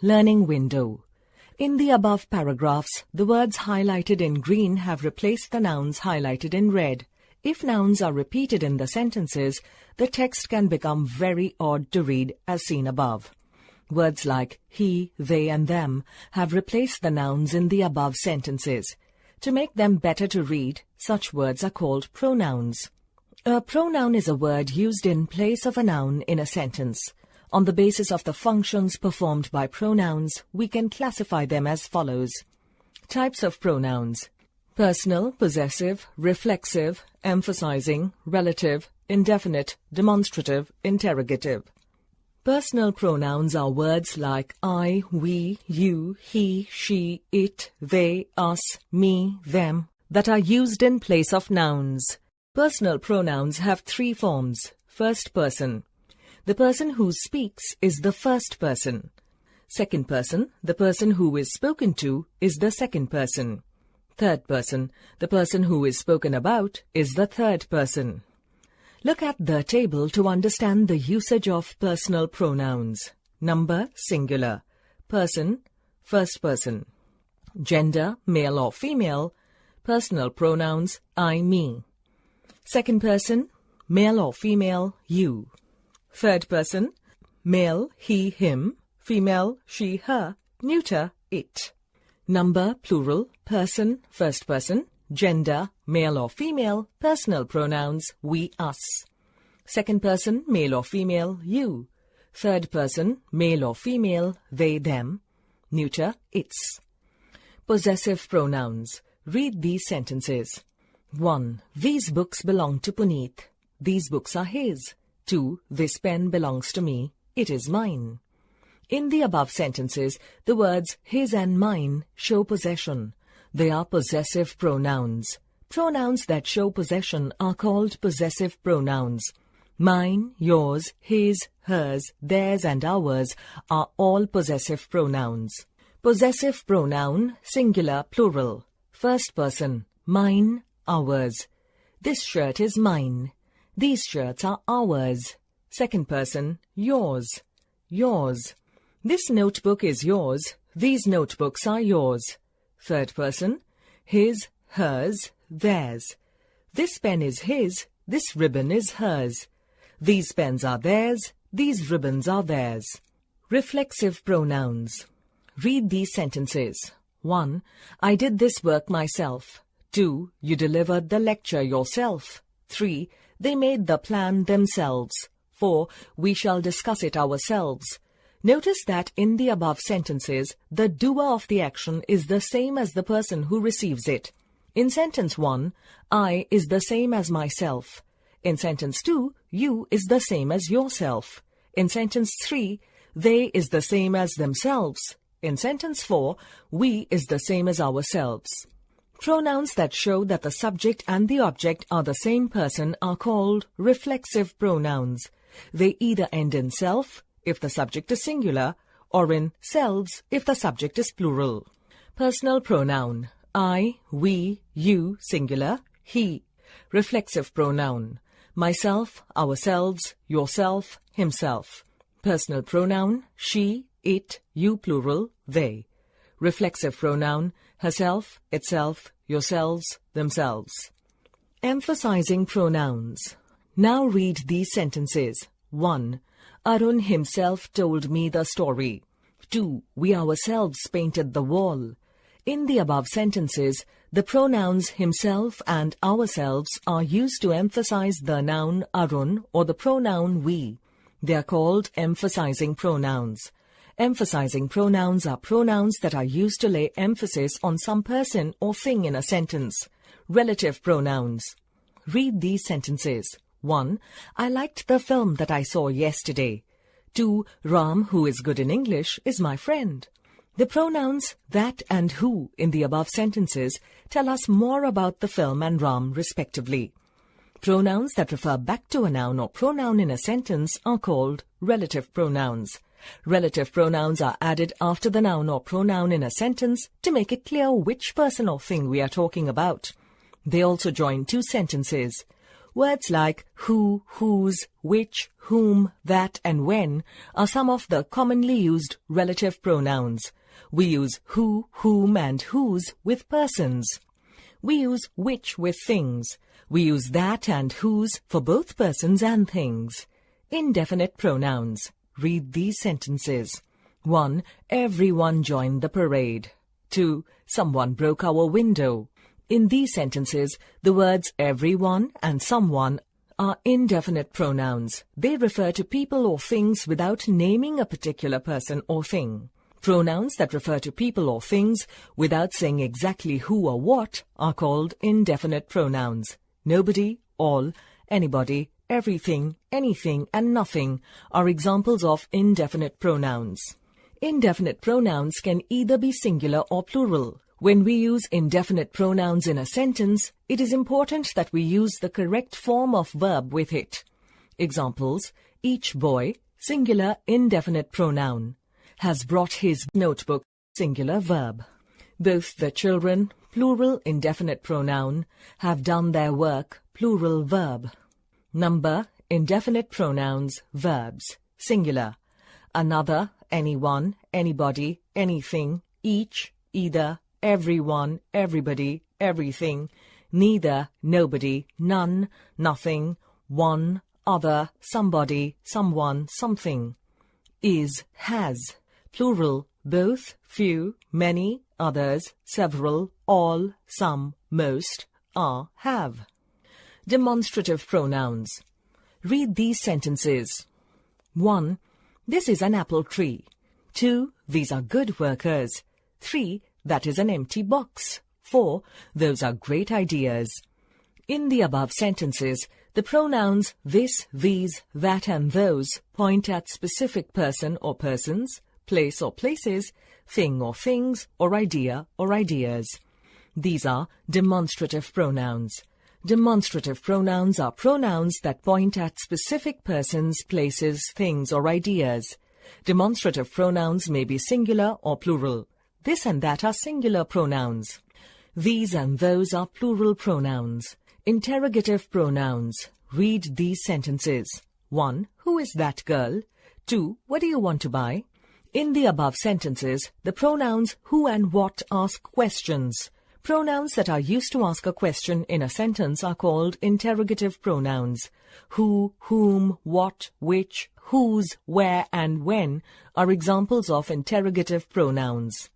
Learning window. In the above paragraphs, the words highlighted in green have replaced the nouns highlighted in red. If nouns are repeated in the sentences, the text can become very odd to read as seen above. Words like he, they and them have replaced the nouns in the above sentences. To make them better to read, such words are called pronouns. A pronoun is a word used in place of a noun in a sentence. On the basis of the functions performed by pronouns, we can classify them as follows. Types of pronouns: personal, possessive, reflexive, emphasizing, relative, indefinite, demonstrative, interrogative. Personal pronouns are words like I, we, you, he, she, it, they, us, me, them that are used in place of nouns. Personal pronouns have three forms. First person. The person who speaks is the first person. Second person. The person who is spoken to is the second person. Third person. The person who is spoken about is the third person. Look at the table to understand the usage of personal pronouns. Number, singular. Person, first person. Gender, male or female. Personal pronouns, I, me. Second person, male or female, you. Third person, male, he, him. Female, she, her. Neuter, it. Number, plural. Person, first person. Gender, male or female. Personal pronouns, we, us. Second person, male or female, you. Third person, male or female, they, them. Neuter, its. Possessive pronouns. Read these sentences. 1. These books belong to Puneet. These books are his. 2. This pen belongs to me. It is mine. In the above sentences, the words his and mine show possession. They are possessive pronouns. Pronouns that show possession are called possessive pronouns. Mine, yours, his, hers, theirs and ours are all possessive pronouns. Possessive pronoun, singular, plural. First person, mine, ours. This shirt is mine. These shirts are ours. Second person, yours, yours. This notebook is yours. These notebooks are yours. Third person, his, hers, theirs. This pen is his. This ribbon is hers. These pens are theirs. These ribbons are theirs. Reflexive pronouns. Read these sentences. 1. I did this work myself. 2. You delivered the lecture yourself. 3. They made the plan themselves. 4. We shall discuss it ourselves. Notice that in the above sentences, the doer of the action is the same as the person who receives it. In sentence 1, I is the same as myself. In sentence 2, you is the same as yourself. In sentence 3, they is the same as themselves. In sentence 4, we is the same as ourselves. Pronouns that show that the subject and the object are the same person are called reflexive pronouns. They either end in self, if the subject is singular, or in selves, if the subject is plural. Personal pronoun. I, we, you, singular, he. Reflexive pronoun. Myself, ourselves, yourself, himself. Personal pronoun. She, it, you, plural, they. Reflexive pronoun. Herself, itself, yourselves, themselves. Emphasizing pronouns. Now read these sentences. 1. Arun himself told me the story. 2. We ourselves painted the wall. In the above sentences, the pronouns himself and ourselves are used to emphasize the noun Arun or the pronoun we. They are called emphasizing pronouns. Emphasizing pronouns are pronouns that are used to lay emphasis on some person or thing in a sentence. Relative pronouns. Read these sentences. 1. I liked the film that I saw yesterday. 2. Ram, who is good in English, is my friend. The pronouns that and who in the above sentences tell us more about the film and Ram respectively. Pronouns that refer back to a noun or pronoun in a sentence are called relative pronouns. Relative pronouns are added after the noun or pronoun in a sentence to make it clear which person or thing we are talking about. They also join two sentences. Words like who, whose, which, whom, that and when are some of the commonly used relative pronouns. We use who, whom and whose with persons. We use which with things. We use that and whose for both persons and things. Indefinite pronouns. Read these sentences. 1. Everyone joined the parade. 2. Someone broke our window. In these sentences, the words everyone and someone are indefinite pronouns. They refer to people or things without naming a particular person or thing. Pronouns that refer to people or things without saying exactly who or what are called indefinite pronouns. Nobody, all, anybody, everything, anything, and nothing are examples of indefinite pronouns. Indefinite pronouns can either be singular or plural. When we use indefinite pronouns in a sentence, it is important that we use the correct form of verb with it. Examples: each boy, singular indefinite pronoun, has brought his notebook, singular verb. Both the children, plural indefinite pronoun, have done their work, plural verb. Number, indefinite pronouns, verbs, singular. Another, anyone, anybody, anything, each, either, everyone, everybody, everything, neither, nobody, none, nothing, one, other, somebody, someone, something. Is, has, plural, both, few, many, others, several, all, some, most, are, have. Demonstrative pronouns. Read these sentences. 1. This is an apple tree. 2. These are good workers. 3. That is an empty box. 4. Those are great ideas. In the above sentences, the pronouns this, these, that and those point at specific person or persons, place or places, thing or things, or idea or ideas. These are demonstrative pronouns. Demonstrative pronouns are pronouns that point at specific persons, places, things, or ideas. Demonstrative pronouns may be singular or plural. This and that are singular pronouns. These and those are plural pronouns. Interrogative pronouns. Read these sentences. 1. Who is that girl? 2. What do you want to buy? In the above sentences, the pronouns who and what ask questions. Pronouns that are used to ask a question in a sentence are called interrogative pronouns. Who, whom, what, which, whose, where, and when are examples of interrogative pronouns.